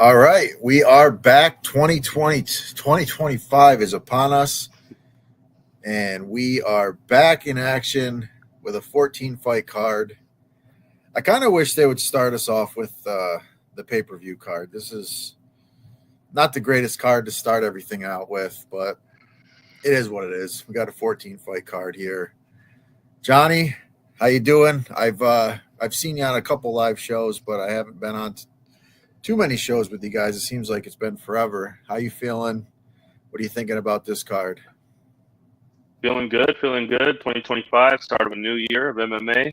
All right, we are back. 2025 is upon us, and we are back in action with a 14 fight card. I kind of wish they would start us off with the pay-per-view card. This is not the greatest card to start everything out with, but it is what it is. We got a 14 fight card here. Johnny, how you doing? I've seen you on a couple live shows, but I haven't been on too many shows with you guys. It seems like it's been forever. How you feeling? What are you thinking about this card? Feeling good. 2025, start of a new year of MMA.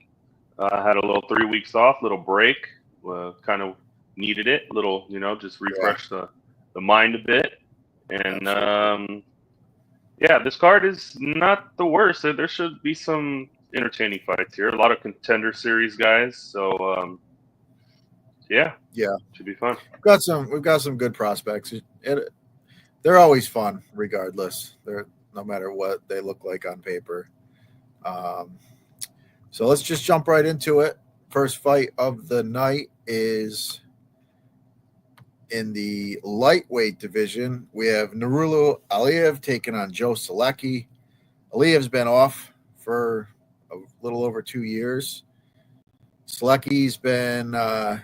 Had a little 3 weeks off, little break. Kind of needed it. Little, just refresh the mind a bit. And this card is not the worst. There should be some entertaining fights here. A lot of contender series guys. So should be fun. We've got some good prospects. They're always fun, regardless. No matter what they look like on paper. So let's just jump right into it. First fight of the night is in the lightweight division. We have Nurullo Aliyev taking on Joe Selecki. Aliyev's been off for a little over 2 years. Selecki's been, not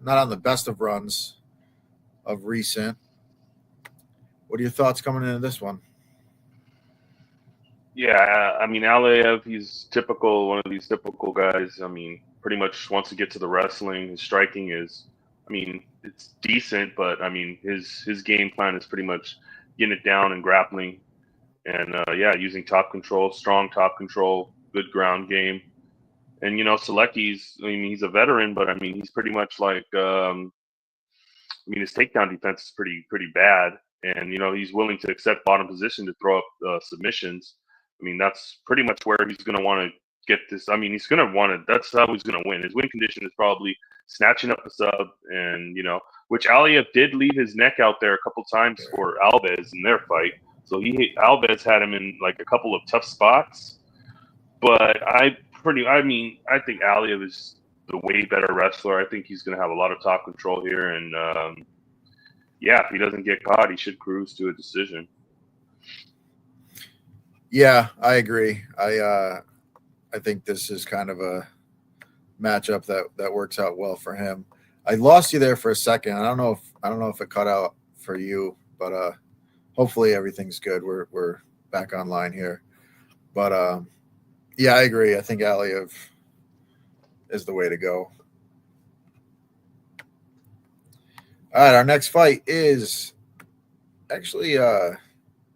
on the best of runs of recent. What are your thoughts coming into this one? Yeah, Aliyev, he's one of these typical guys. Pretty much wants to get to the wrestling. His striking is, it's decent, but his game plan is pretty much getting it down and grappling, and using top control, strong top control, good ground game. And Selecki's, he's a veteran, but he's pretty much like, his takedown defense is pretty bad, and he's willing to accept bottom position to throw up submissions. That's pretty much where he's going to want to get this. He's going to want to. That's how he's going to win. His win condition is probably snatching up a sub, and which Aliyev did leave his neck out there a couple times for Alves in their fight. So Alves had him in like a couple of tough spots, but I think Aliyev is the way better wrestler. I think he's going to have a lot of top control here, and if he doesn't get caught, he should cruise to a decision. Yeah, I agree. I think this is kind of a matchup that works out well for him. I lost you there for a second. I don't know if it cut out for you, but hopefully everything's good. We're back online here. But I agree. I think Aliyev is the way to go. All right, our next fight is actually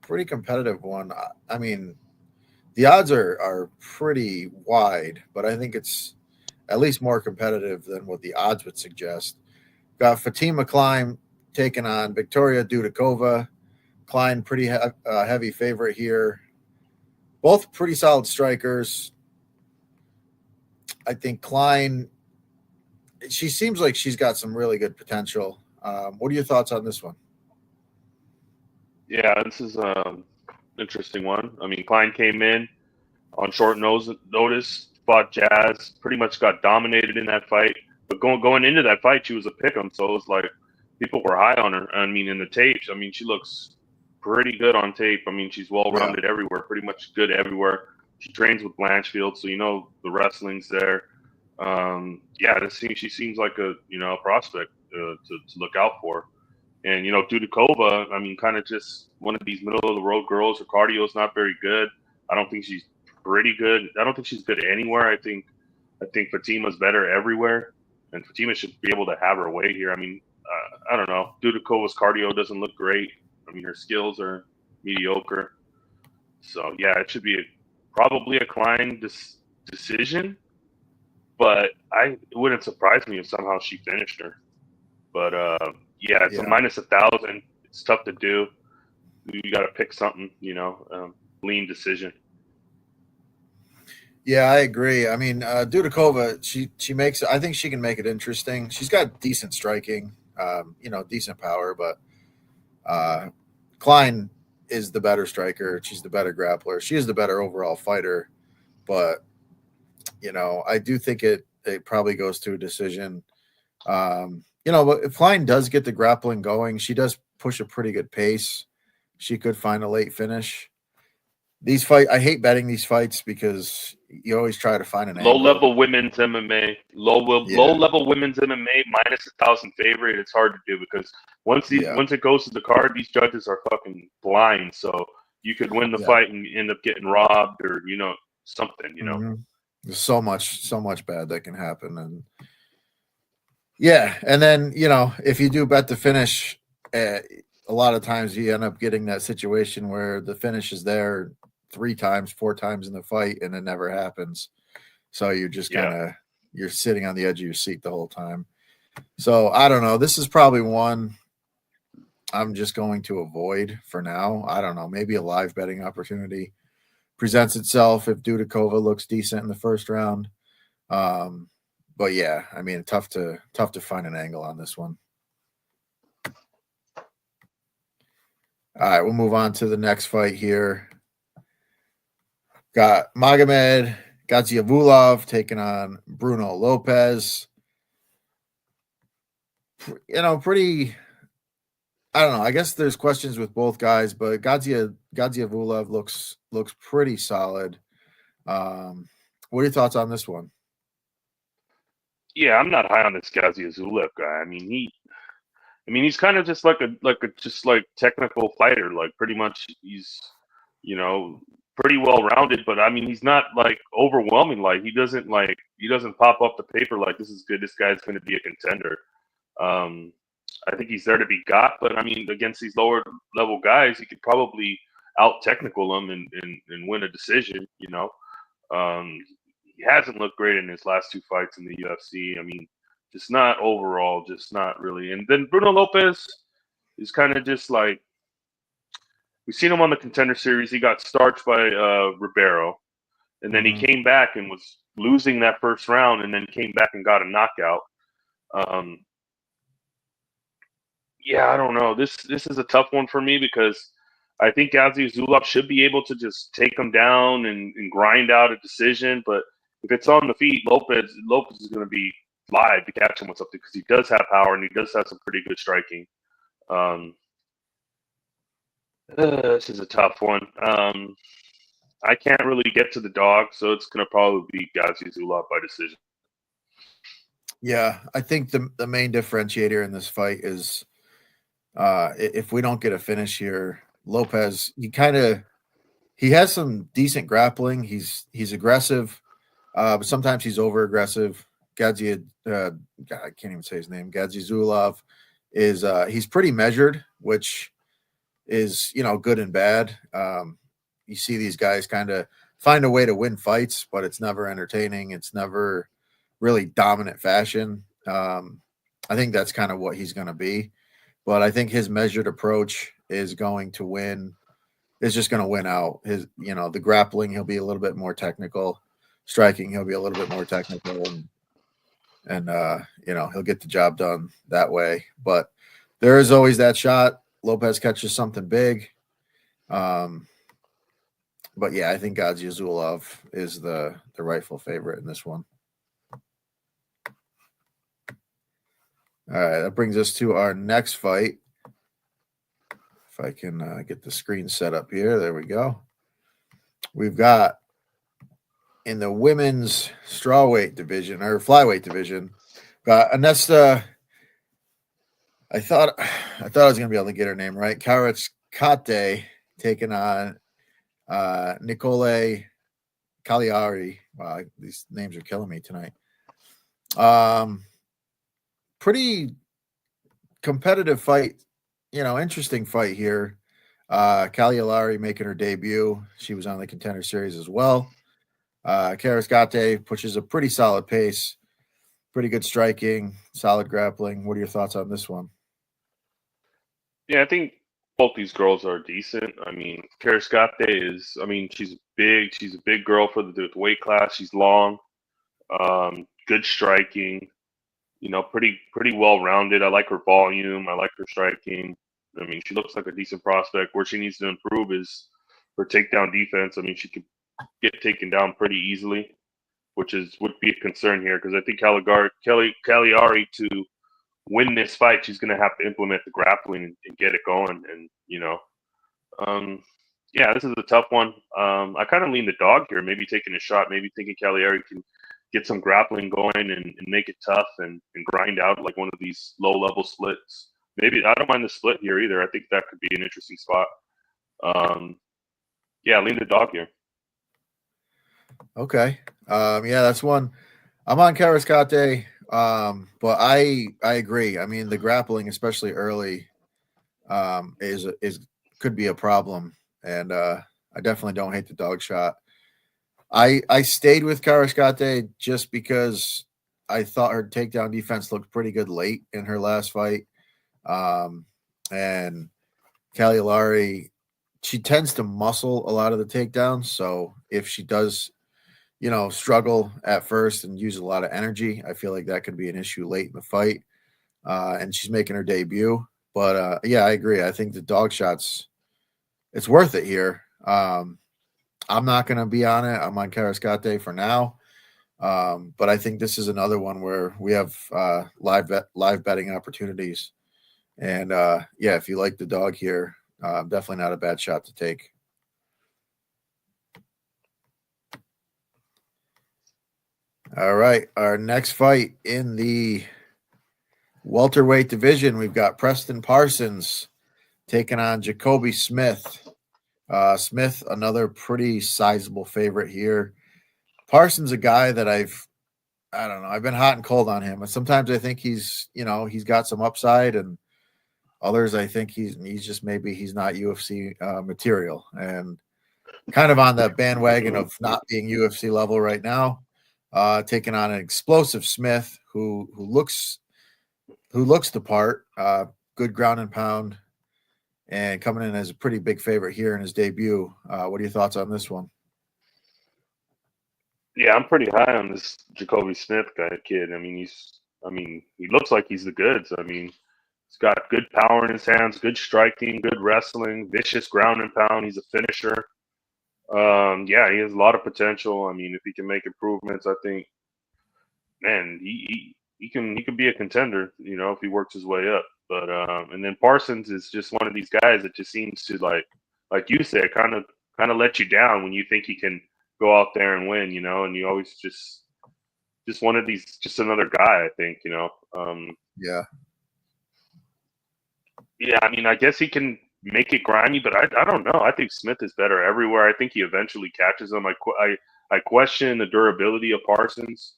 pretty competitive one. The odds are pretty wide, but I think it's at least more competitive than what the odds would suggest. Got Fatima Klein taking on Victoria Dudikova. Klein pretty heavy favorite here. Both pretty solid strikers. I think Klein, she seems like she's got some really good potential. What are your thoughts on this one? Yeah, this is an interesting one. Klein came in on short notice, fought Jazz, pretty much got dominated in that fight. But going into that fight, she was a pick'em, so it was like people were high on her. In the tapes, she looks pretty good on tape. She's well-rounded everywhere, pretty much good everywhere. She trains with Blanchfield, so the wrestling's there. She seems like a prospect to look out for. And, Dudikova, kind of just one of these middle-of-the-road girls. Her cardio is not very good. I don't think she's pretty good. I don't think she's good anywhere. I think Fatima's better everywhere, and Fatima should be able to have her way here. I don't know. Dudikova's cardio doesn't look great. Her skills are mediocre. So, it should be probably a Klein decision, but it wouldn't surprise me if somehow she finished her. But, it's a -1,000. It's tough to do. You got to pick something, lean decision. Yeah, I agree. Dudikova, she makes. I think she can make it interesting. She's got decent striking, decent power, but Klein is the better striker. She's the better grappler. She is the better overall fighter. But I do think it probably goes to a decision. but if Klein does get the grappling going, she does push a pretty good pace. She could find a late finish. I hate betting these fights because you always try to find an Low angle. level women's MMA, low level women's MMA minus 1,000 favorite. It's hard to do because once it goes to the card, these judges are fucking blind. So you could win the fight and end up getting robbed or something. Mm-hmm. There's so much bad that can happen, and and then if you do bet the finish, a lot of times you end up getting that situation where the finish is there 3 times, 4 times in the fight, and it never happens. So you're just you're sitting on the edge of your seat the whole time. So I don't know. This is probably one I'm just going to avoid for now. I don't know. Maybe a live betting opportunity presents itself if Dudikova looks decent in the first round. But yeah, I mean, tough to find an angle on this one. All right, we'll move on to the next fight here. Got Magomed Gadzhiev taking on Bruno Lopez. Pretty. I don't know. I guess there's questions with both guys, but Gadzhiev looks pretty solid. What are your thoughts on this one? Yeah, I'm not high on this Gadzhiev guy. I mean, he's kind of just like a technical fighter. Like pretty much, he's pretty well rounded. But I mean, he's not like overwhelming. Like he doesn't pop up the paper like this is good. This guy's going to be a contender. I think he's there to be got. But I mean, against these lower level guys, he could probably out technical them and win a decision. He hasn't looked great in his last 2 fights in the UFC. I mean, just not really. And then Bruno Lopez is kind of just like, we've seen him on the Contender Series. He got starched by Ribeiro, and then he came back and was losing that first round, and then came back and got a knockout. I don't know. This is a tough one for me because I think Gadzhiev should be able to just take him down and grind out a decision. But if it's on the feet, Lopez is going to be live to catch him with something because he does have power and he does have some pretty good striking. This is a tough one. I can't really get to the dog, so it's going to probably be Gadzhiev by decision. Yeah, I think the main differentiator in this fight is if we don't get a finish here, Lopez, he has some decent grappling. He's aggressive, but sometimes he's over aggressive. I can't even say his name. Gadzhiev is he's pretty measured, which is good and bad. You see these guys kind of find a way to win fights, but it's never entertaining. It's never really dominant fashion. I think that's kind of what he's going to be. But I think his measured approach is going to win. Is just going to win out. The grappling, he'll be a little bit more technical. Striking, he'll be a little bit more technical, and he'll get the job done that way. But there is always that shot. Lopez catches something big. But yeah, I think Gadzhiev is the rightful favorite in this one. All right, that brings us to our next fight. If I can get the screen set up here. There we go. We've got in the women's strawweight division or flyweight division, got Anesta. I thought I was going to be able to get her name right. Karatkate taking on Nicole Cagliari. Wow, these names are killing me tonight. Pretty competitive fight, interesting fight here. Cagliari making her debut. She was on the Contender Series as well. Karatkate pushes a pretty solid pace, pretty good striking, solid grappling. What are your thoughts on this one? Yeah, I think both these girls are decent. I mean, Karatkate she's big. She's a big girl for the weight class. She's long, good striking. Pretty well rounded. I like her volume. I like her striking. I mean, she looks like a decent prospect. Where she needs to improve is her takedown defense. I mean, she could get taken down pretty easily, which would be a concern here because I think Cagliari to win this fight, she's going to have to implement the grappling and get it going. And, yeah, this is a tough one. I kind of lean the dog here, maybe taking a shot, maybe thinking Cagliari can get some grappling going and make it tough and grind out like one of these low-level splits. Maybe I don't mind the split here either. I think that could be an interesting spot. Yeah, lean the dog here. Okay. Yeah, that's one. I'm on Karascate, but I agree. I mean, the grappling, especially early, is could be a problem, and I definitely don't hate the dog shot. I stayed with Karascate just because I thought her takedown defense looked pretty good late in her last fight, and Cagliari, she tends to muscle a lot of the takedowns. So if she does, struggle at first and use a lot of energy, I feel like that could be an issue late in the fight. And she's making her debut. But yeah, I agree. I think the dog shots, it's worth it here. I'm not going to be on it. I'm on Karascate for now. But I think this is another one where we have live betting opportunities. And yeah, if you like the dog here, definitely not a bad shot to take. All right, our next fight in the welterweight division, we've got Preston Parsons taking on Jacoby Smith. Smith, another pretty sizable favorite here. Parsons, a guy that I don't know, I've been hot and cold on him. And sometimes I think he's got some upside, and others I think he's just maybe he's not UFC material, and kind of on that bandwagon of not being UFC level right now. Taking on an explosive Smith who looks the part, good ground and pound, and coming in as a pretty big favorite here in his debut. What are your thoughts on this one? Yeah, I'm pretty high on this Jacoby Smith kid. I mean, he looks like he's the goods. I mean, he's got good power in his hands, good striking, good wrestling, vicious ground and pound. He's a finisher. Yeah, he has a lot of potential. I mean, if he can make improvements, I think, man, he can be a contender. If he works his way up. But and then Parsons is just one of these guys that just seems to like you said, kind of let you down when you think he can go out there and win. And you always just one of these, just another guy. I think. Yeah. Yeah, I mean, I guess he can make it grimy, but I don't know. I think Smith is better everywhere. I think he eventually catches him. I question the durability of Parsons.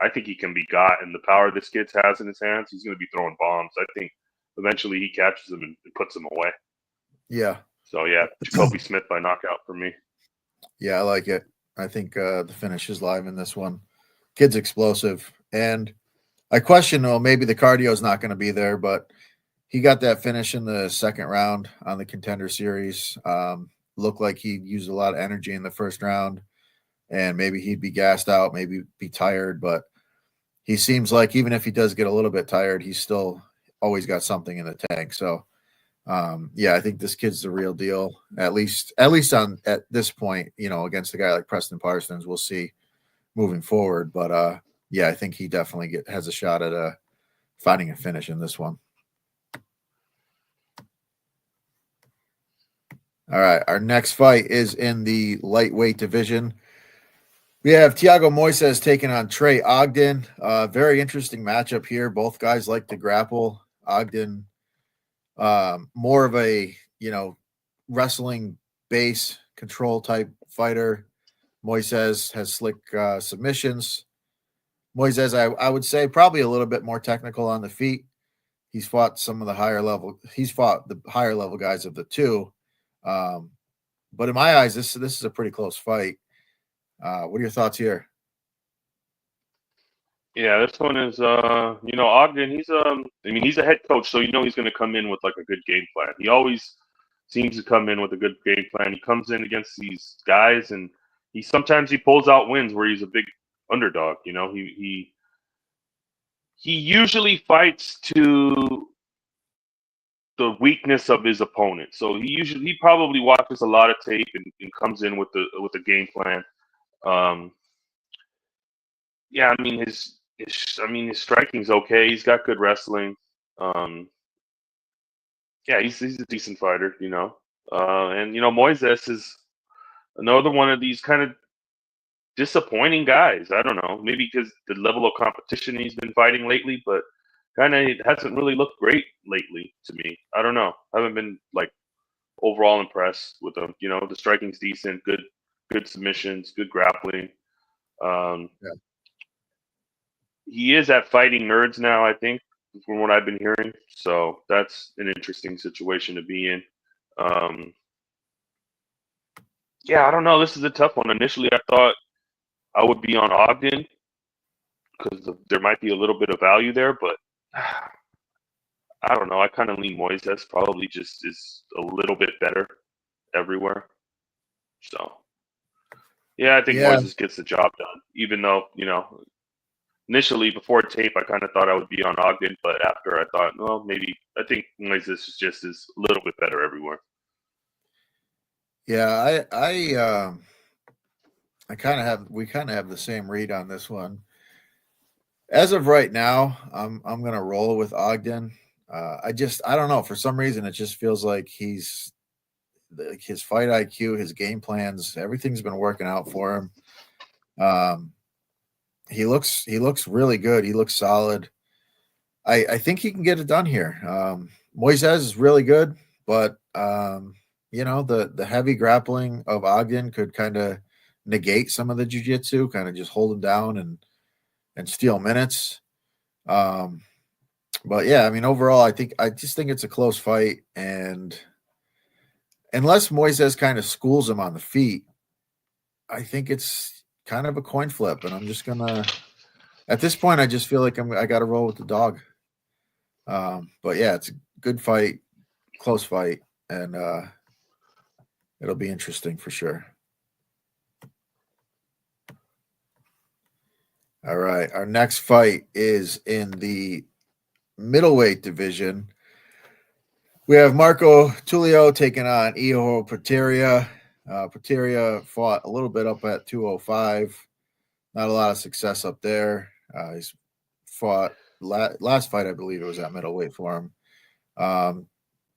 I think he can be got, and the power this kid has in his hands, he's going to be throwing bombs. I think eventually he catches him and puts him away. Yeah. So yeah, Jacoby Smith by knockout for me. Yeah, I like it. I think the finish is live in this one. Kid's explosive, and I question, maybe the cardio is not going to be there, but he got that finish in the second round on the Contender Series. Looked like he used a lot of energy in the first round, and maybe he'd be gassed out, maybe be tired, but he seems like even if he does get a little bit tired, he's still always got something in the tank. So, yeah, I think this kid's the real deal, at least at this point, against a guy like Preston Parsons. We'll see moving forward, but yeah, I think he definitely has a shot at finding a finish in this one. All right, our next fight is in the lightweight division. We have Thiago Moises taking on Trey Ogden. Very interesting matchup here. Both guys like to grapple. Ogden, more of a wrestling base control type fighter. Moises has slick submissions. Moises, I would say, probably a little bit more technical on the feet. He's fought the higher level guys of the two. But in my eyes, this is a pretty close fight. What are your thoughts here? Yeah, this one is Ogden. He's a head coach, so he's going to come in with like a good game plan. He always seems to come in with a good game plan. He comes in against these guys, and sometimes he pulls out wins where he's a big underdog. He usually fights to the weakness of his opponent. So he probably watches a lot of tape and comes in with a game plan. Yeah, I mean I mean, his striking's okay. He's got good wrestling. Yeah, he's a decent fighter, and Moises is another one of these kind of disappointing guys. I don't know, maybe because the level of competition he's been fighting lately, but kind of hasn't really looked great lately to me. I don't know. I haven't been like overall impressed with him. The striking's decent, good submissions, good grappling. Um, Yeah. he is at Fighting Nerds now, I think, from what I've been hearing. So that's an interesting situation to be in. Um, yeah, I don't know. This is a tough one. Initially, I thought I would be on Ogden because there might be a little bit of value there, but I don't know. I kind of lean Moises. Probably just is a little bit better everywhere. So yeah, I think Yeah. Moises gets the job done. Even though initially before tape, I kind of thought I would be on Ogden, but after I thought, well, maybe I think Moises is a little bit better everywhere. Yeah, I kind of have we kind of have the same read on this one. As of right now, I'm gonna roll with Ogden. I don't know, for some reason it just feels like his fight IQ, his game plans, everything's been working out for him. Um, he looks really good. He looks solid. I think he can get it done here. Moises is really good, but the heavy grappling of Ogden could kind of negate some of the jujitsu, kind of just hold him down and steal minutes. Um, but yeah, I mean, overall, I just think it's a close fight, and unless Moises kind of schools him on the feet, I think it's kind of a coin flip, and I'm just gonna. At this point, I just feel like I got to roll with the dog. But yeah, it's a good fight, close fight, and it'll be interesting for sure. All right, our next fight is in the middleweight division. We have Marco Tulio taking on Iho Pateria. Pateria fought a little bit up at 205. Not a lot of success up there. He's fought last fight, I believe it was at middleweight for him.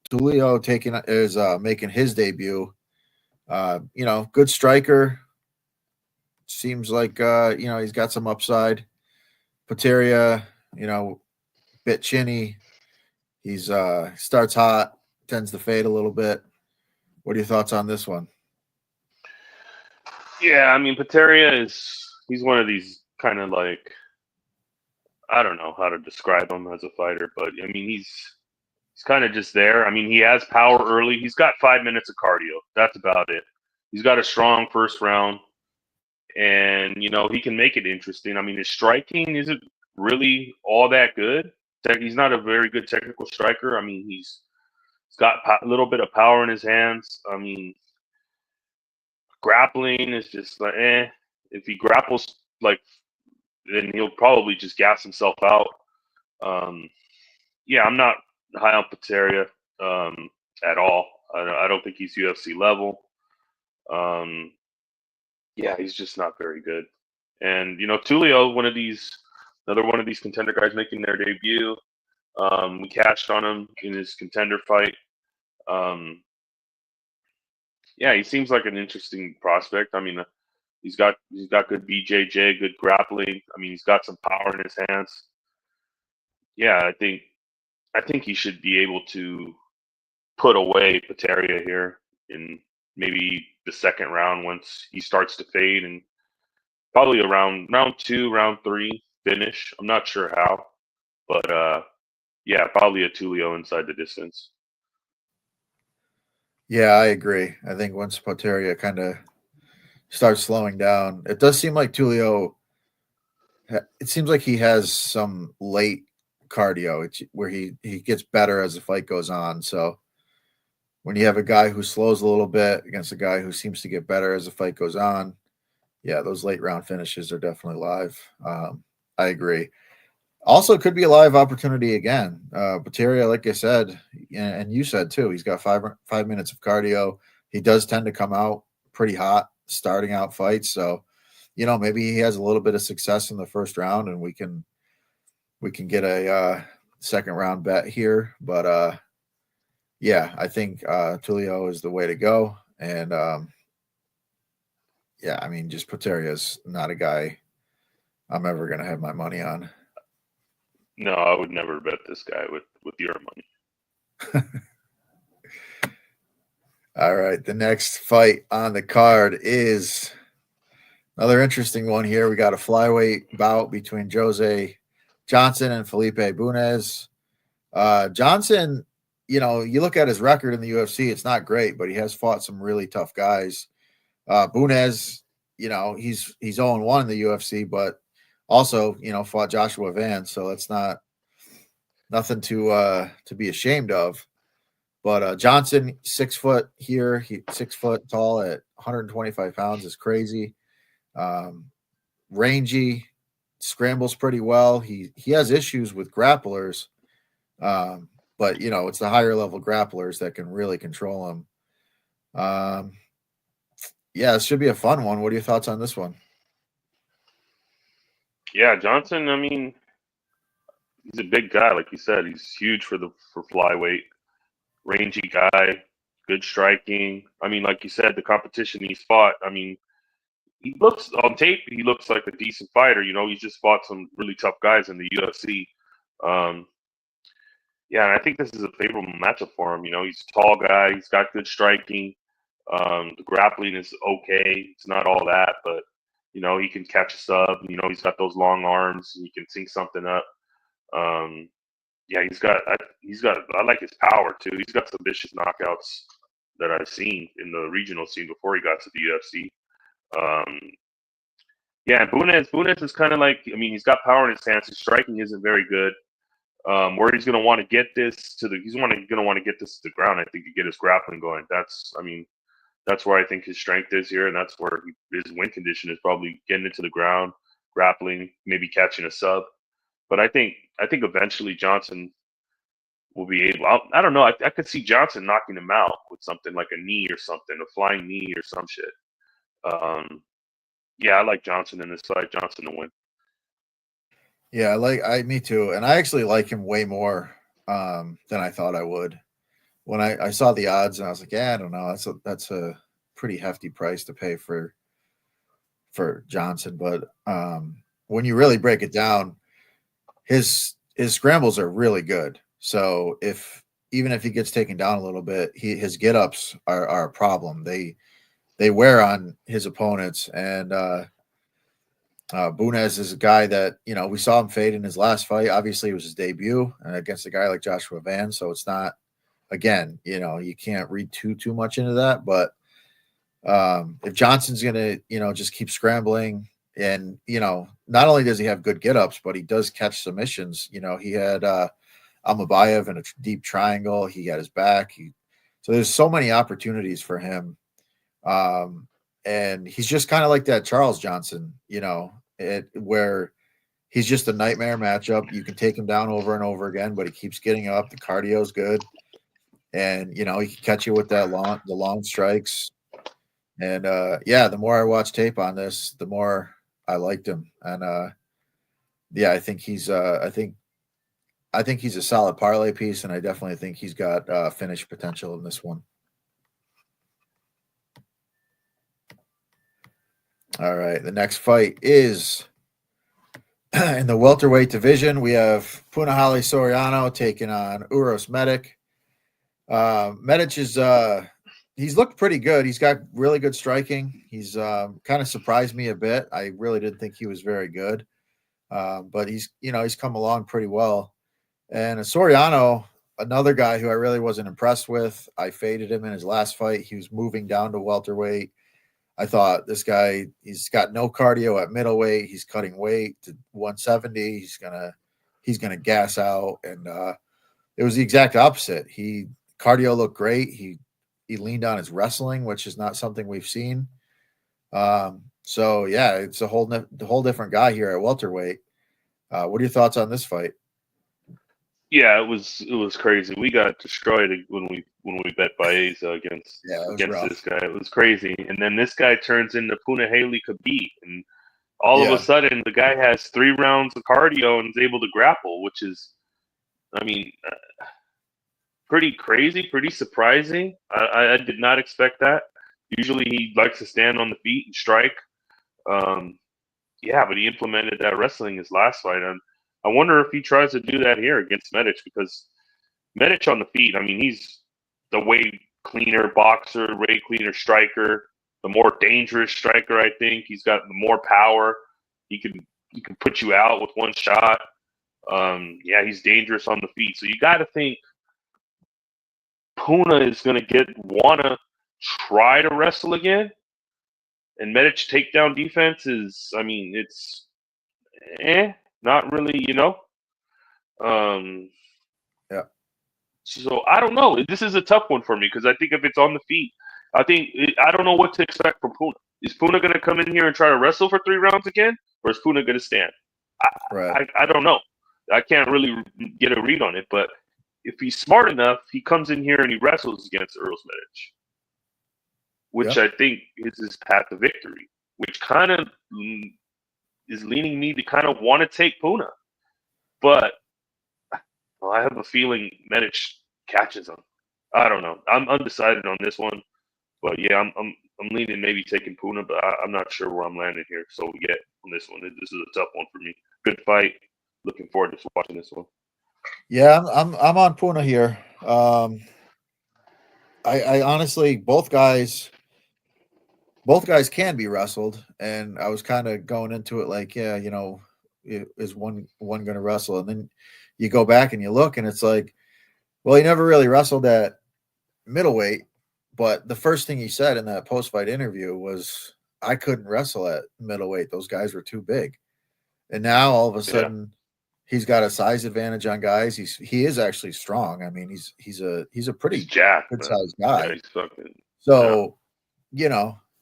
Tulio is making his debut. Good striker. Seems like he's got some upside. Pateria, bit chinny. He's starts hot, tends to fade a little bit. What are your thoughts on this one? Yeah, I mean, Pateria he's one of these kind of like, I don't know how to describe him as a fighter, but I mean, he's kind of just there. I mean, he has power early. He's got 5 minutes of cardio. That's about it. He's got a strong first round, and he can make it interesting. I mean, his striking isn't really all that good. He's not a very good technical striker. I mean, he's got a little bit of power in his hands. I mean, grappling is just like, if he grapples like, then he'll probably just gas himself out. Yeah, I'm not high on Pateria at all. I don't think he's UFC level. Yeah, he's just not very good. And Tulio, another one of these contender guys making their debut. We cashed on him in his contender fight. Yeah, he seems like an interesting prospect. I mean, he's got good BJJ, good grappling. I mean, he's got some power in his hands. Yeah, I think he should be able to put away Pateria here in maybe the second round once he starts to fade, and probably around round 2, round 3 finish. I'm not sure how, but yeah, probably a Tulio inside the distance. Yeah, I agree. I think once Pateria kind of starts slowing down, it does seem like Tulio. It seems like he has some late cardio, where he gets better as the fight goes on. So when you have a guy who slows a little bit against a guy who seems to get better as the fight goes on, yeah, those late round finishes are definitely live. I agree. Also, could be a live opportunity again. Bateria, like I said, and you said too, he's got 5 minutes of cardio. He does tend to come out pretty hot starting out fights. So, maybe he has a little bit of success in the first round, and we can get a second round bet here. But yeah, I think Tulio is the way to go. And yeah, I mean, just Potaria's not a guy I'm ever going to have my money on. No, I would never bet this guy with your money. All right, the next fight on the card is another interesting one here. We got a flyweight bout between Jose Johnson and Felipe Bunez. Johnson, you look at his record in the UFC, it's not great, but he has fought some really tough guys. Bunez, he's 0-1 in the UFC, but also, fought Joshua Vance, so that's nothing to be ashamed of. But Johnson, 6 foot here, 6 foot tall at 125 pounds is crazy. Rangy, scrambles pretty well. He has issues with grapplers, but it's the higher level grapplers that can really control him. Yeah, this should be a fun one. What are your thoughts on this one? Yeah, Johnson, I mean, he's a big guy, like you said. He's huge for flyweight. Rangy guy, good striking. I mean, like you said, the competition he's fought, I mean, he looks on tape, he looks like a decent fighter. He's just fought some really tough guys in the UFC. Yeah, and I think this is a favorable matchup for him. He's a tall guy, he's got good striking. The grappling is okay. It's not all that, but he can catch a sub. He's got those long arms. He can sink something up. Yeah, I like his power too. He's got some vicious knockouts that I've seen in the regional scene before he got to the UFC. Yeah, and Bunez is kind of like, I mean, he's got power in his hands. His striking isn't very good. Where he's going to want to get this to the, he's going to want to get this to the ground. I think to get his grappling going. That's where I think his strength is here, and that's where his win condition is probably getting it to the ground, grappling, maybe catching a sub. But I think eventually Johnson will be able. I don't know. I could see Johnson knocking him out with something like a knee or something, a flying knee or some shit. Yeah, I like Johnson in this fight. Johnson to win. Yeah, me too, and I actually like him way more than I thought I would. When I saw the odds, and I was like, yeah, I don't know, that's a pretty hefty price to pay for Johnson. But when you really break it down, his scrambles are really good. So even if he gets taken down a little bit, his get ups are a problem. They wear on his opponents, and Bunez is a guy that we saw him fade in his last fight. Obviously, it was his debut against a guy like Joshua Van, so it's not. Again, you can't read too much into that, but if Johnson's gonna just keep scrambling, and not only does he have good get-ups, but he does catch submissions. He had Amabayev in a deep triangle. He got his back. So there's so many opportunities for him, and he's just kind of like that Charles Johnson, where he's just a nightmare matchup. You can take him down over and over again, but he keeps getting up. The cardio's good. And he can catch you with the long strikes. And yeah, the more I watch tape on this, the more I liked him. And yeah, I think he's I think he's a solid parlay piece, and I definitely think he's got finish potential in this one. All right, the next fight is in the welterweight division. We have Punahele Soriano taking on Uros Medic. Medic is he's looked pretty good. He's got really good striking. He's kind of surprised me a bit. I really didn't think he was very good. But he's come along pretty well. And Soriano, another guy who I really wasn't impressed with. I faded him in his last fight. He was moving down to welterweight. I thought this guy, he's got no cardio at middleweight. He's cutting weight to 170. He's gonna gas out. And it was the exact opposite. Cardio looked great. He leaned on his wrestling, which is not something we've seen. So yeah, it's a whole different guy here at welterweight. What are your thoughts on this fight? Yeah, it was crazy. We got destroyed when we bet Baeza against this guy. It was crazy. And then this guy turns into Punahele Khabib, and all of a Yeah. sudden the guy has 3 rounds of cardio and is able to grapple, which is, I mean, pretty crazy, pretty surprising. I did not expect that. Usually he likes to stand on the feet and strike. Um, yeah, but he implemented that wrestling his last fight, and I wonder if he tries to do that here against Medic, because Medic on the feet, I mean, he's the way cleaner boxer, way cleaner striker, the more dangerous striker. I think he's got the more power. He can put you out with one shot. Yeah, he's dangerous on the feet. So you got to think Puna is going to wanna try to wrestle again. And Medic takedown defense is, I mean, it's not really, Um, Yeah. so I don't know. This is a tough one for me because I think if it's on the feet, I don't know what to expect from Puna. Is Puna going to come in here and try to wrestle for 3 rounds again, or is Puna going to stand? Right. I don't know. I can't really get a read on it, but if he's smart enough, he comes in here and he wrestles against Earl's Medic, which Yeah. I think is his path to victory, which kind of is leaning me to kind of want to take Puna. But well, I have a feeling Medic catches him. I don't know. I'm undecided on this one, but yeah, I'm leaning maybe taking Puna, but I'm not sure where I'm landing here. So we get on this one. This is a tough one for me. Good fight. Looking forward to watching this one. Yeah, I'm on Puna here. I honestly both guys can be wrestled, and I was kind of going into it like, yeah, is one going to wrestle, and then you go back and you look, and it's like, well, he never really wrestled at middleweight, but the first thing he said in that post fight interview was, I couldn't wrestle at middleweight; those guys were too big. And now all of a Yeah, sudden, he's got a size advantage on guys. He is actually strong. I mean, he's a he's pretty jacked, good man. sized Yeah, guy. he's fucking. Yeah, So,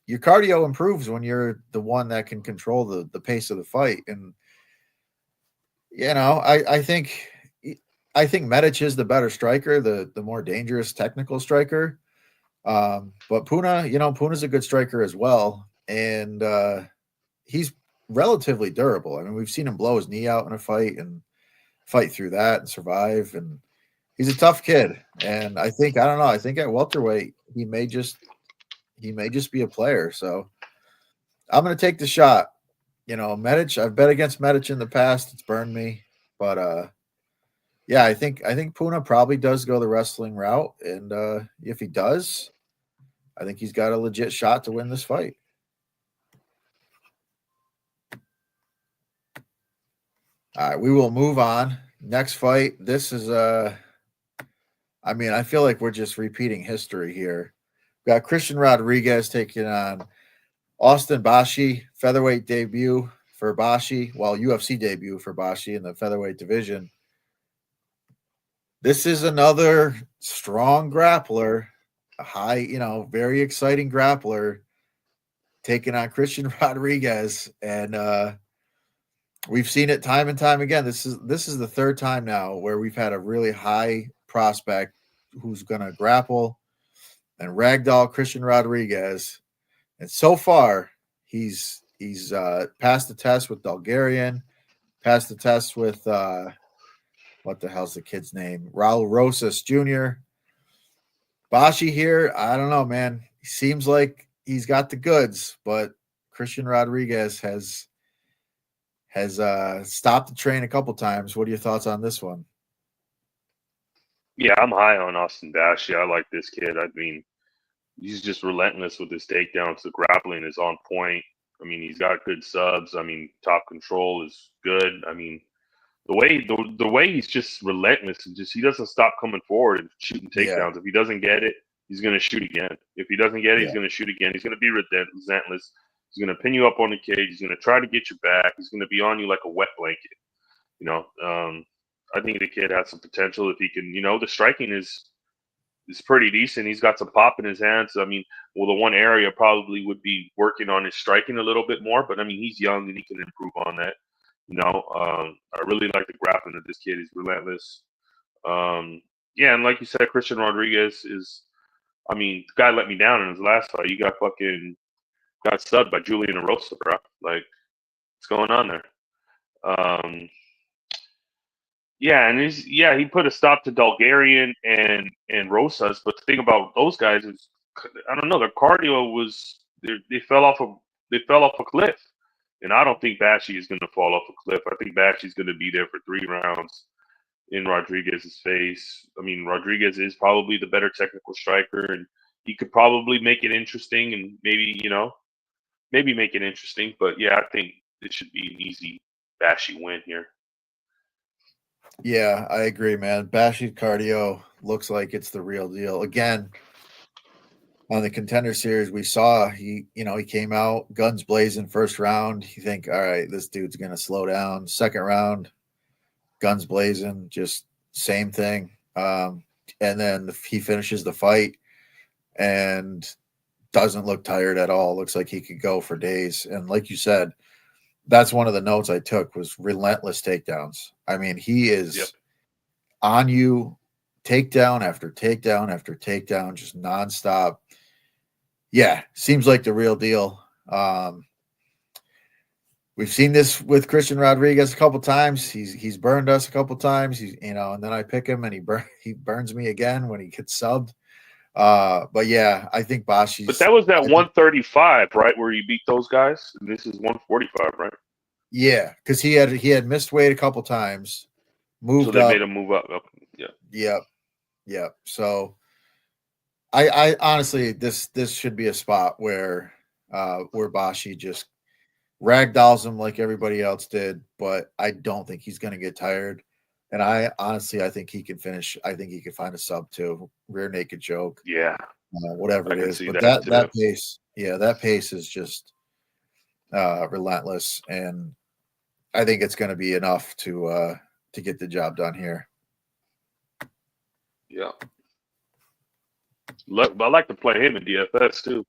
your cardio improves when you're the one that can control the pace of the fight. And I think Medic is the better striker, the more dangerous technical striker. But Puna's a good striker as well, and he's relatively durable. I mean, we've seen him blow his knee out in a fight and fight through that and survive. And he's a tough kid. And I don't know. I think at welterweight he may just be a player. So I'm going to take the shot. Medic. I've bet against Medic in the past. It's burned me, but yeah, I think Puna probably does go the wrestling route, and if he does, I think he's got a legit shot to win this fight. All right, we will move on. Next fight. This is I mean, I feel like we're just repeating history here. We got Christian Rodriguez taking on Austin Bashi, featherweight debut for Bashi, UFC debut for Bashi in the featherweight division. This is another strong grappler, a high, very exciting grappler taking on Christian Rodriguez, and we've seen it time and time again. This is the third time now where we've had a really high prospect who's going to grapple and ragdoll Christian Rodriguez, and so far he's passed the test with Bulgarian, passed the test with what the hell's the kid's name? Raul Rosas Jr. Bashi here, I don't know, man. He seems like he's got the goods, but Christian Rodriguez has stopped the train a couple times. What are your thoughts on this one? yeah, I'm high on Austin Bashi. I like this kid. I mean, he's just relentless with his takedowns. The grappling is on point. I mean, he's got good subs. I mean, top control is good. I mean, the way he's just relentless and just he doesn't stop coming forward and shooting Yeah, takedowns. If he doesn't get it, he's going to shoot again. If he doesn't get it, he's yeah, going to shoot again. He's going to be relentless. He's going to pin you up on the cage. He's going to try to get you back. He's going to be on you like a wet blanket. You know, I think the kid has some potential if he can. The striking is pretty decent. He's got some pop in his hands. I mean, well, the one area probably would be working on his striking a little bit more, but I mean, he's young and he can improve on that. I really like the grappling of this kid. He's relentless. Yeah, and like you said, Christian Rodriguez is. I mean, the guy let me down in his last fight. He got stubbed by Julian Erosa, bro. Like, What's going on there? Yeah, and he put a stop to Bulgarian and Rosas. But the thing about those guys is, I don't know, their cardio was they fell off a cliff, and I don't think Bashi is going to fall off a cliff. I think Bashi's going to be there for 3 rounds in Rodriguez's face. I mean, Rodriguez is probably the better technical striker, and he could probably make it interesting, and maybe make it interesting. But yeah, I think it should be an easy Bashi win here. Yeah, I agree, man. Bashi's cardio looks like it's the real deal. Again, on the Contender Series, we saw he came out guns blazing first round. You think, all right, this dude's gonna slow down. Second round, guns blazing, just same thing. And then he finishes the fight and doesn't look tired at all. Looks like he could go for days. And like you said, that's one of the notes I took was relentless takedowns. I mean, he is on you, takedown after takedown after takedown, just nonstop. Yeah, seems like the real deal. We've seen this with Christian Rodriguez a couple times. He's burned us a couple times. And then I pick him and he burns me again when he gets subbed. But yeah, I think Bashi's. But that was that 135, right, where you beat those guys. And this is 145, right? Yeah, because he had missed weight a couple times, moved up. So they made up. him move up. Yeah. Yep. So I honestly, this should be a spot where Bashi just ragdolls him like everybody else did, but I don't think he's going to get tired. And I think he can finish. I think he can find a sub too, rear naked choke. Yeah. Whatever it is. But that pace, that pace is just relentless. And I think it's going to be enough to get the job done here. Yeah. I like to play him in DFS too.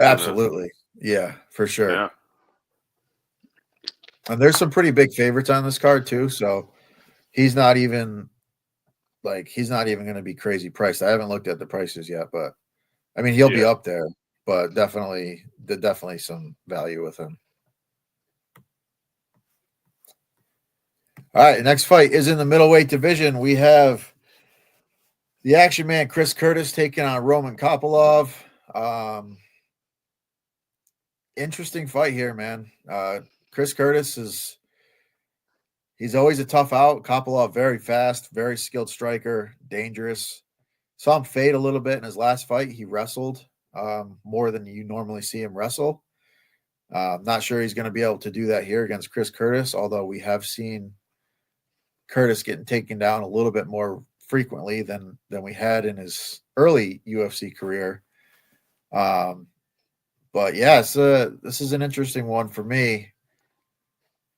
Absolutely. Yeah, for sure. Yeah. And there's some pretty big favorites on this card too, so he's not even going to be crazy priced. I haven't looked at the prices yet, but I mean he'll be up there, but definitely some value with him. All right, next fight is in the middleweight division. We have the Action Man Chris Curtis taking on Roman Kopylov. Interesting fight here, man. Chris Curtis he's always a tough out. Kopylov very fast, very skilled striker, dangerous. Saw him fade a little bit in his last fight. He wrestled more than you normally see him wrestle. Not sure he's going to be able to do that here against Chris Curtis, although we have seen Curtis getting taken down a little bit more frequently than we had in his early UFC career. But yeah, this is an interesting one for me.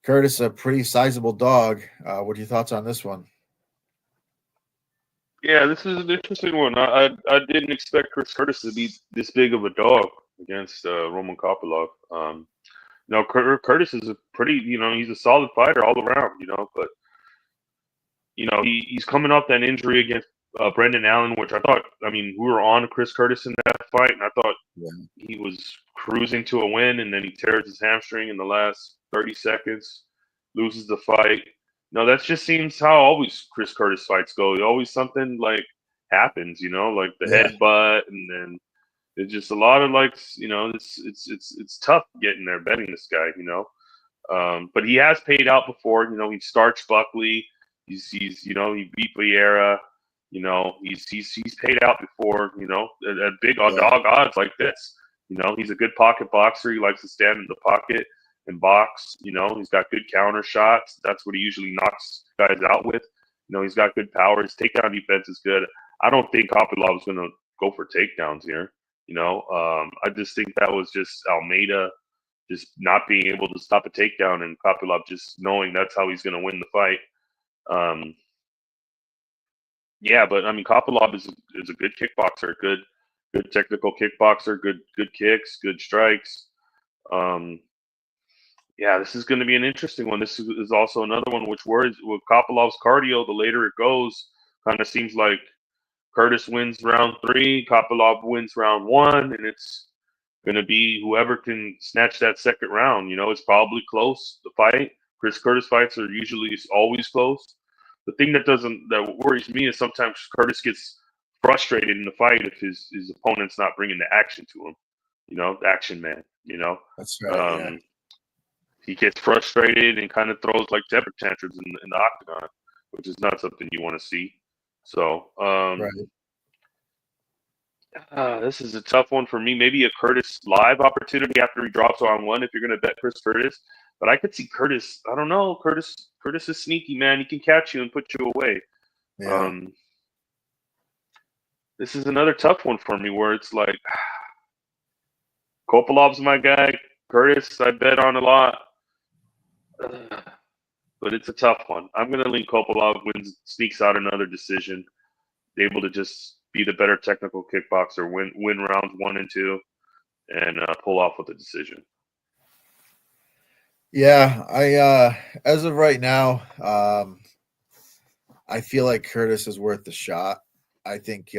Curtis, a pretty sizable dog. What are your thoughts on this one? Yeah, this is an interesting one. I didn't expect Chris Curtis to be this big of a dog against Roman Kopylov. Curtis is a pretty, he's a solid fighter all around, but he's coming off that injury against Brendan Allen, which I thought, we were on Chris Curtis in that fight, and I thought he was cruising to a win, and then he tears his hamstring in the last 30 seconds, loses the fight. No, that just seems how always Chris Curtis fights go. Always something like happens, like the headbutt, and then it's just a lot of it's tough getting there betting this guy, but he has paid out before. He starched Buckley. He beat Vieira. He's paid out before. At big dog odds like this. He's a good pocket boxer. He likes to stand in the pocket and box. He's got good counter shots. That's what he usually knocks guys out with. He's got good power. His takedown defense is good. I don't think Kopylov is going to go for takedowns here. I just think that was just Almeida just not being able to stop a takedown, and Kopylov just knowing that's how he's going to win the fight. But Kopylov is a good kickboxer, good technical kickboxer, good kicks, good strikes. This is going to be an interesting one. This is also another one which worries with Kopylov's cardio. The later it goes, kind of seems like Curtis wins round 3, Kopylov wins round 1, and it's going to be whoever can snatch that second round. You know, it's probably close, the fight. Chris Curtis fights are usually always close. The thing that worries me is sometimes Curtis gets frustrated in the fight if his opponent's not bringing the action to him. You know, the action man. You know, That's right. he gets frustrated and kind of throws like temper tantrums in the octagon, which is not something you want to see. So, Right. this is a tough one for me. Maybe a Curtis live opportunity after he drops on one if you're going to bet Chris Curtis. But I could see Curtis. I don't know. Curtis is sneaky, man. He can catch you and put you away. Yeah. This is another tough one for me where it's like Kopalov's my guy. Curtis, I bet on a lot. But it's a tough one. I'm going to lean Kopalov, sneaks out another decision, able to just be the better technical kickboxer, win rounds 1 and 2, and pull off with a decision. Yeah, I as of right now, I feel like Curtis is worth the shot. I think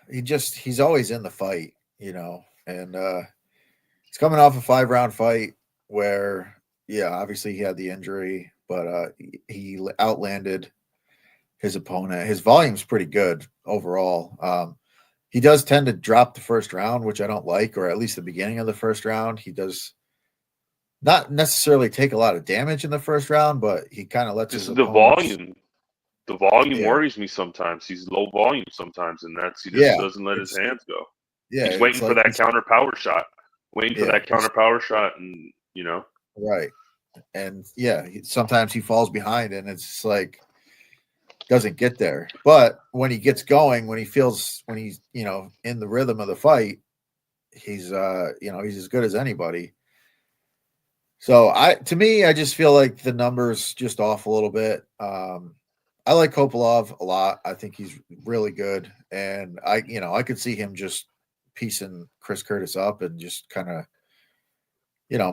he's always in the fight, you know, and he's coming off a 5-round fight where, yeah, obviously he had the injury, but he outlanded his opponent. His volume's pretty good overall. He does tend to drop the first round, which I don't like, or at least the beginning of the first round. He does not necessarily take a lot of damage in the first round, but he kind of lets his Just the opponents. volume. The volume Yeah, worries me sometimes. He's low volume sometimes, and he just yeah, doesn't let his hands go. yeah. He's It's waiting for like that counter power shot. And right, and yeah. Sometimes he falls behind, and it's just like doesn't get there. But when he gets going, when he's in the rhythm of the fight, he's he's as good as anybody. So I just feel like the numbers just off a little bit. I like Kopalov a lot. I think he's really good, and I could see him just piecing Chris Curtis up and just kind of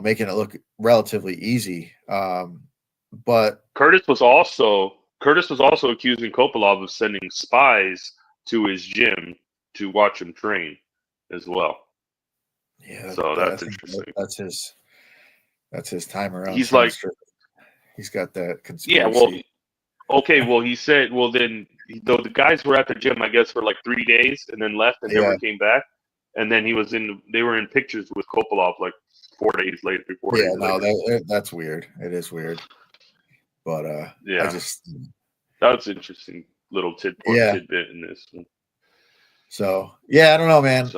making it look relatively easy. But Curtis was also accusing Kopalov of sending spies to his gym to watch him train as well. yeah, So that's interesting. That's his time around. He's like, he's got that conspiracy. yeah, well, okay, well, he said, well, then the guys were at the gym, I guess, for like 3 days and then left and never came back. And then they were in pictures with Kopalov like 4 days later. That's weird. It is weird. But yeah, that's interesting little tidbit in this one. So yeah, I don't know, man.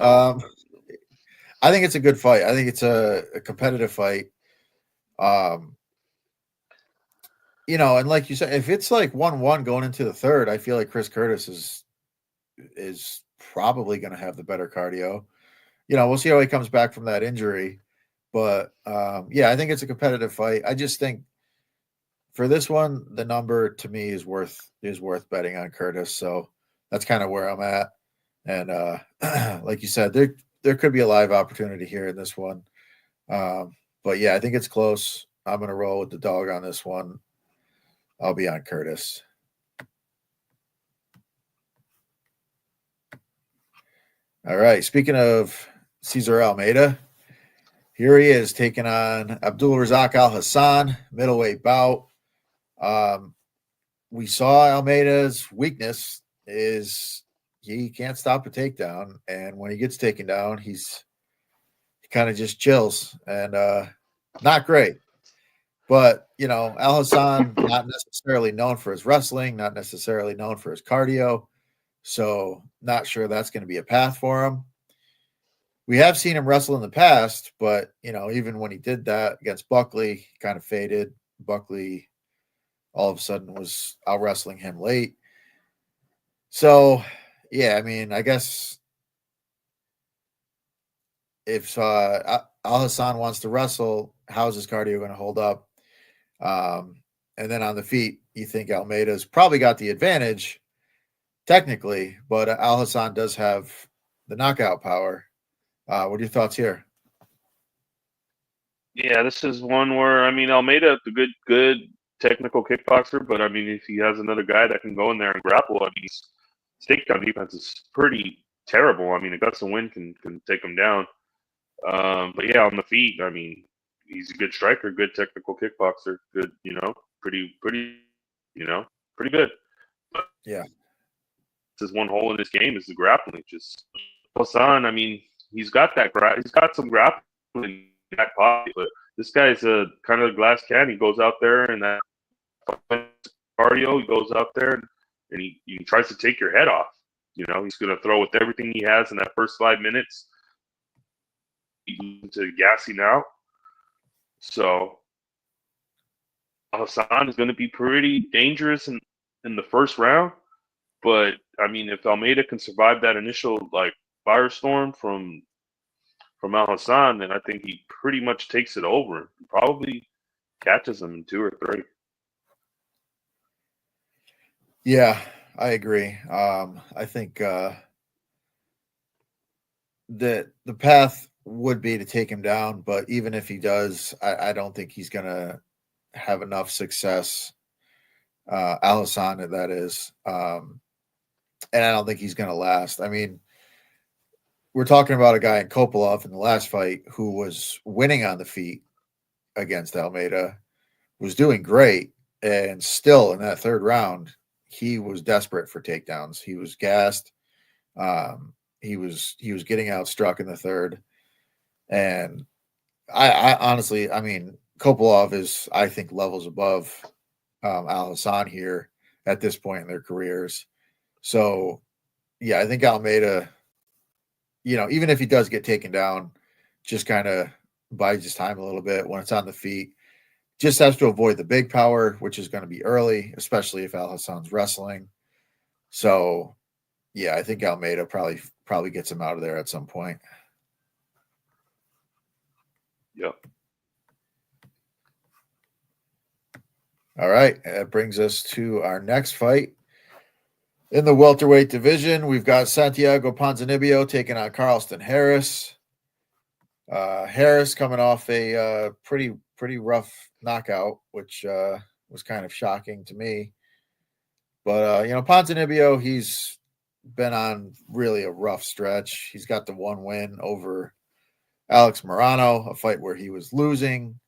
I think it's a good fight. I think it's a competitive fight. And like you said, if it's like 1-1 going into the third, I feel like Chris Curtis is probably going to have the better cardio. We'll see how he comes back from that injury. But yeah, I think it's a competitive fight. I just think for this one, the number to me is worth betting on Curtis. So that's kind of where I'm at. And like you said, there could be a live opportunity here in this one. But yeah, I think it's close. I'm going to roll with the dog on this one. I'll be on Curtis. All right. Speaking of Cesar Almeida, here he is taking on Abdul Razak Al Hassan, middleweight bout. We saw Almeida's weakness is he can't stop a takedown, and when he gets taken down, he kind of just chills, and not great. But Al Hassan not necessarily known for his wrestling, not necessarily known for his cardio, so not sure that's going to be a path for him. We have seen him wrestle in the past, but even when he did that against Buckley, he kind of faded. Buckley all of a sudden was out wrestling him late. So, yeah, I mean, I guess if Al Hassan wants to wrestle, how's his cardio going to hold up? And then on the feet, you think Almeida's probably got the advantage technically, but Al Hassan does have the knockout power. What are your thoughts here? Yeah, this is one where, I mean, Almeida, the good technical kickboxer, but I mean, if he has another guy that can go in there and grapple, I mean, his takedown defense is pretty terrible. I mean, a gust of wind can take him down. But yeah, on the feet, I mean, he's a good striker, good technical kickboxer, good, pretty, pretty good. But Yeah. this is one hole in his game is the grappling. Just Hassan, I mean, he's got some grappling in that pocket, but this guy's a kind of a glass can. He goes out there and that cardio, he goes out there and he tries to take your head off. He's going to throw with everything he has in that first 5 minutes. To gassing out. So Hassan is going to be pretty dangerous in the first round. But I mean, if Almeida can survive that initial firestorm from Al Hassan, then I think he pretty much takes it over. Probably catches him in 2 or 3. Yeah, I agree. I think that the path would be to take him down, but even if he does, I don't think he's going to have enough success. Al Hassan, that is. And I don't think he's going to last. I mean, we're talking about a guy in Kopolov in the last fight who was winning on the feet against Almeida, was doing great, and still in that third round, he was desperate for takedowns. He was gassed. He was getting outstruck in the third. And I honestly, I mean, Kopolov is, I think, levels above Al Hassan here at this point in their careers. So, yeah, I think Almeida, even if he does get taken down, just kind of buys his time a little bit when it's on the feet. Just has to avoid the big power, which is going to be early, especially if Al Hassan's wrestling. So, yeah, I think Almeida probably gets him out of there at some point. Yep. All right. That brings us to our next fight. In the welterweight division, we've got Santiago Ponzinibbio taking on Carlston Harris. Harris coming off a pretty rough knockout, which was kind of shocking to me. But, Ponzinibbio, he's been on really a rough stretch. He's got the one win over Alex Morano, a fight where he was losing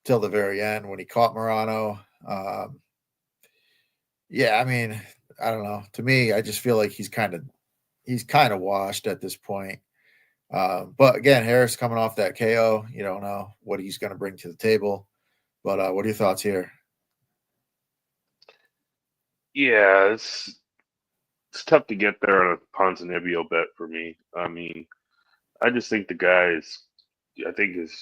till the very end when he caught Morano. Yeah, I mean, I don't know. To me, I just feel like he's kind of washed at this point. But again, Harris coming off that KO, you don't know what he's going to bring to the table. But what are your thoughts here? Yeah, it's tough to get there on a Ponzinibbio bet for me. I mean, I just think the guy is. I think his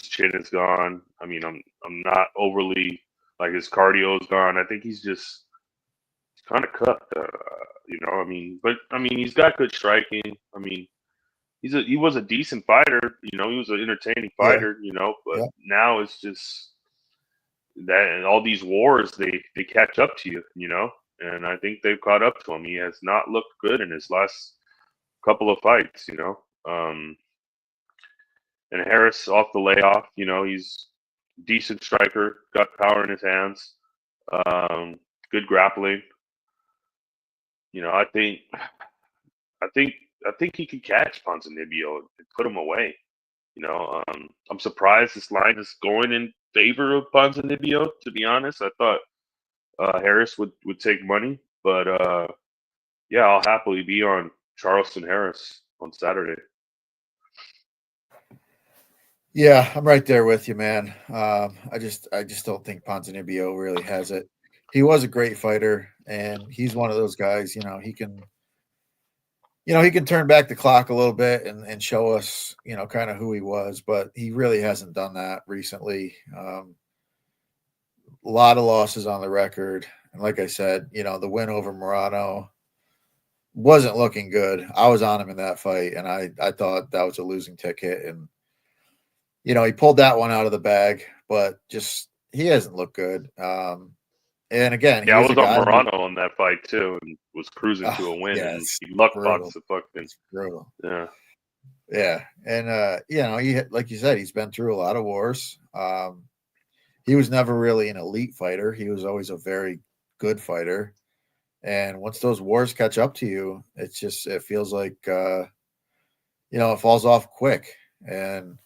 chin is gone. I mean, I'm not overly his cardio is gone. I think he's just kind of cooked. I mean, but I mean, he's got good striking. I mean, he was a decent fighter. He was an entertaining fighter. But now it's just that and all these wars they catch up to you. And I think they've caught up to him. He has not looked good in his last couple of fights. And Harris off the layoff, he's decent striker, got power in his hands, good grappling. I think he could catch Ponzinibbio and put him away. I'm surprised this line is going in favor of Ponzinibbio. To be honest, I thought Harris would take money, but yeah, I'll happily be on Charleston Harris on Saturday. Yeah, I'm right there with you, man. I just don't think Ponzinibbio really has it. He was a great fighter, and he's one of those guys. He can turn back the clock a little bit and show us, kind of who he was, but he really hasn't done that recently. A lot of losses on the record, and like I said, the win over Morano wasn't looking good. I was on him in that fight, and I thought that was a losing ticket, and he pulled that one out of the bag, but just he hasn't looked good. And again, I was on Morano on that fight too, and was cruising to a win, and he luck boxed the fucking brutal. Yeah, and he, like you said, he's been through a lot of wars. He was never really an elite fighter. He was always a very good fighter. And once those wars catch up to you, it feels like, it falls off quick. And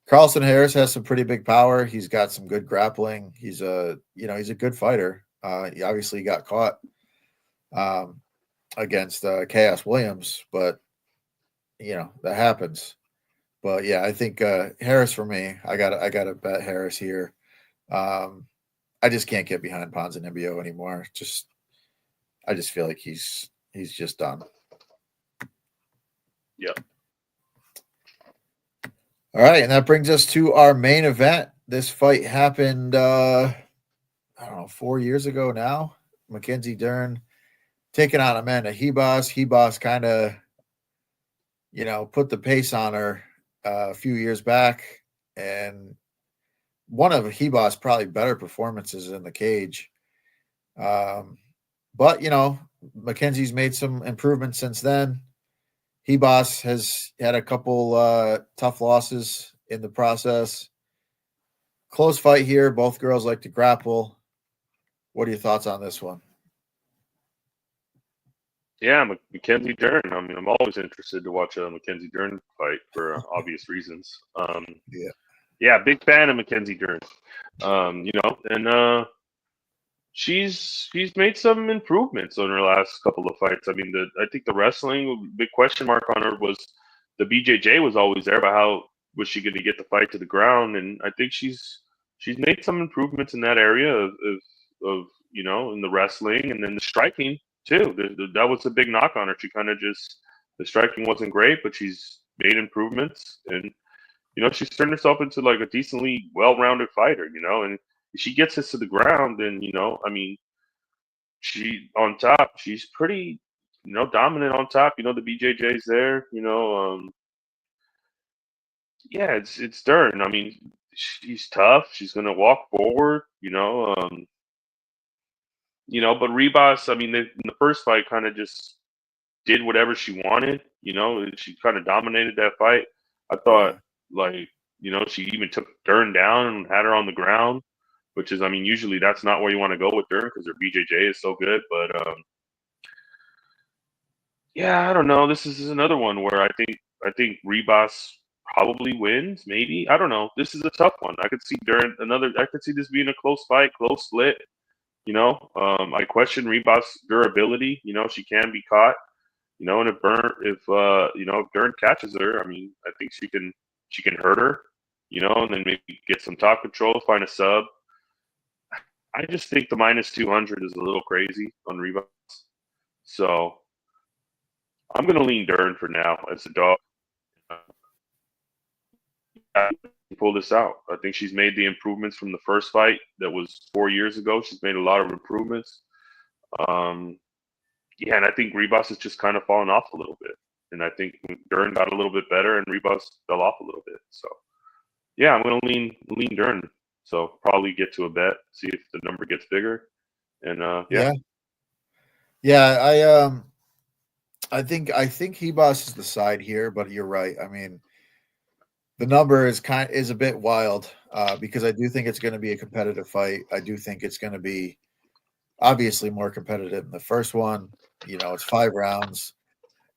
Carlson Harris has some pretty big power. He's got some good grappling. He's a good fighter. He obviously got caught um, against Chaos Williams, but that happens. But yeah, I think Harris for me. I gotta bet Harris here. I just can't get behind Ponzinibbio anymore. I just feel like he's just done. Yep. All right, and that brings us to our main event. This fight happened, I don't know, 4 years ago now. Mackenzie Dern taking on Amanda Ribas. Ribas kind of, put the pace on her a few years back, and one of Ribas' probably better performances in the cage. But Mackenzie's made some improvements since then. Ribas has had a couple tough losses in the process. Close fight here. Both girls like to grapple. What are your thoughts on this one? Yeah, Mackenzie Dern. I mean, I'm always interested to watch a Mackenzie Dern fight for obvious reasons. Yeah. Yeah, big fan of Mackenzie Dern. And she's made some improvements on her last couple of fights. I mean, I think the wrestling big question mark on her was the BJJ was always there, but how was she going to get the fight to the ground? And I think she's made some improvements in that area of in the wrestling and then the striking too. That was a big knock on her. She kind of just the striking wasn't great, but she's made improvements and she's turned herself into like a decently well-rounded fighter. And if she gets this to the ground, then I mean, she on top. She's pretty, dominant on top. The BJJ's there. Yeah, it's Dern. I mean, she's tough. She's gonna walk forward. But Ribas. I mean, in the first fight, kind of just did whatever she wanted. She kind of dominated that fight. I thought, like, she even took Dern down and had her on the ground, which is, I mean, usually that's not where you want to go with Dern because her BJJ is so good. But yeah, I don't know. This is another one where I think Ribas probably wins. Maybe I don't know. This is a tough one. I could see Dern another. I could see this being a close fight, close split. I question Ribas' durability. She can be caught. And if Dern catches her, I mean, I think she can hurt her. And then maybe get some top control, find a sub. I just think the -200 is a little crazy on Ribas. So I'm gonna lean Dern for now as a dog. Pull this out. I think she's made the improvements from the first fight that was 4 years ago. She's made a lot of improvements. Yeah, and I think Ribas has just kind of fallen off a little bit. And I think Dern got a little bit better, and Ribas fell off a little bit. So, yeah, I'm going to lean Dern. So probably get to a bet, see if the number gets bigger, and yeah. I think Ribas is the side here, but you're right. I mean, the number is a bit wild because I do think it's going to be a competitive fight. I do think it's going to be obviously more competitive than the first one. It's 5 rounds.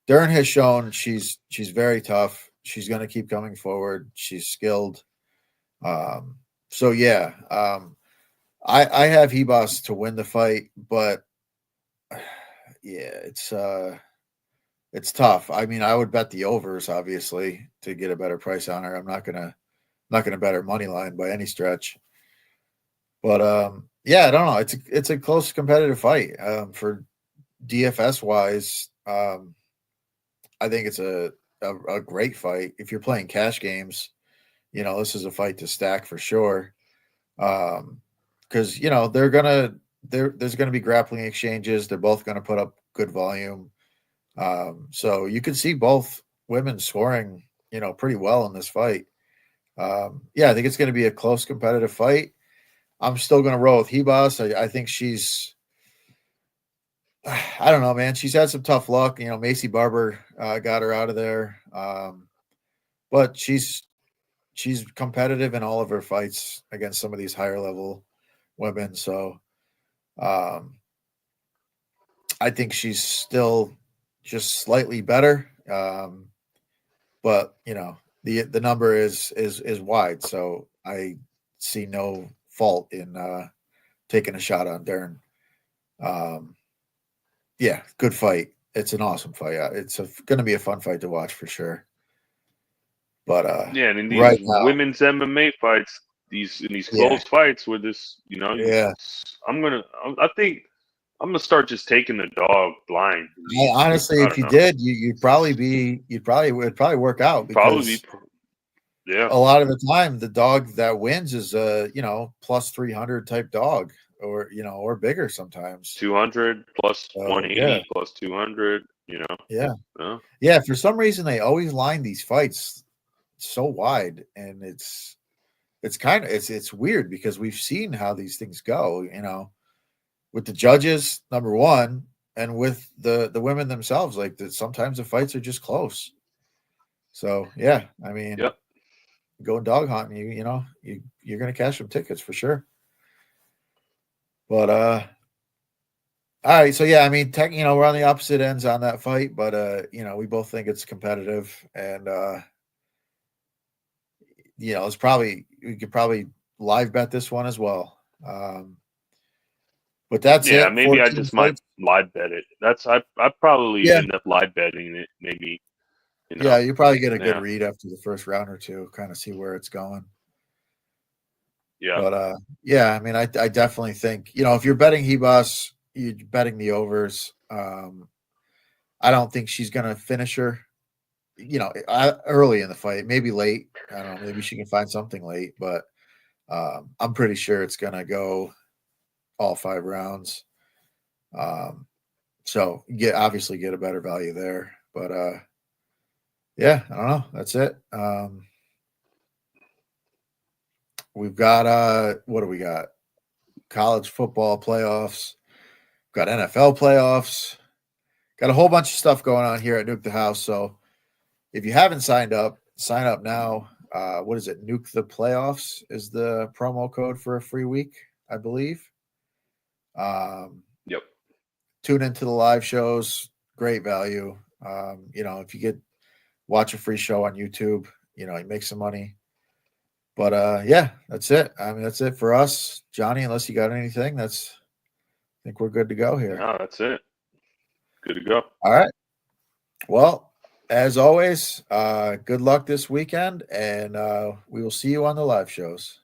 Dern has shown she's very tough. She's going to keep coming forward. She's skilled. So yeah, I have Ribas to win the fight, but yeah, it's tough. I mean, I would bet the overs obviously to get a better price on her. I'm not gonna bet her money line by any stretch. But yeah, I don't know. It's a close competitive fight. For DFS wise, I think it's a great fight. If you're playing cash games, this is a fight to stack for sure. Because there's gonna be grappling exchanges. They're both gonna put up good volume. So you can see both women scoring, pretty well in this fight. Yeah, I think it's going to be a close competitive fight. I'm still going to roll with Ribas. I think I don't know, man. She's had some tough luck. Macy Barber got her out of there. But she's competitive in all of her fights against some of these higher level women. So, I think she's still just slightly better. But the number is wide, so I see no fault in taking a shot on Dern. Yeah, good fight. It's an awesome fight. It's going to be a fun fight to watch for sure. But Yeah, and in these right now, women's MMA fights, these yeah, close fights where this, yeah. I think I'm gonna start just taking the dog blind. Honestly, I if don't you know. did, it would probably work out Probably, because yeah, a lot of the time the dog that wins is plus 300 type dog, or bigger sometimes. 200 plus So yeah, 180 plus 200. yeah, Yeah. yeah. For some reason, they always line these fights so wide, and it's weird because we've seen how these things go. With the judges, number one, and with the women themselves, like sometimes the fights are just close. So yeah, I mean, Yep. going dog hunting, you're gonna cash some tickets for sure. But all right, so yeah, I mean, we're on the opposite ends on that fight, but we both think it's competitive, and we could probably live bet this one as well. But that's Yeah. it. Maybe I 14 just might fights. live bet it. I probably Yeah, end up live betting it. Maybe. yeah, you probably get a good Yeah. read after the first round or two, kind of see where it's going. Yeah. But yeah, I mean, I definitely think if you're betting Hebus, you're betting the overs. I don't think she's gonna finish her. Early in the fight, maybe late. I don't know. Maybe she can find something late, but I'm pretty sure it's gonna go all 5 rounds. So obviously get a better value there. But yeah, I don't know. That's it. We've got what do we got? College football playoffs. Got NFL playoffs. Got a whole bunch of stuff going on here at Nuke the House. So if you haven't signed up, sign up now. What is it? Nuke the Playoffs is the promo code for a free week, I believe. Yep. Tune into the live shows. Great value. If you watch a free show on YouTube, you make some money. But yeah, that's it. I mean, that's it for us, Johnny. Unless you got anything, I think we're good to go here. No, that's it. Good to go. All right. Well, as always, good luck this weekend, and we will see you on the live shows.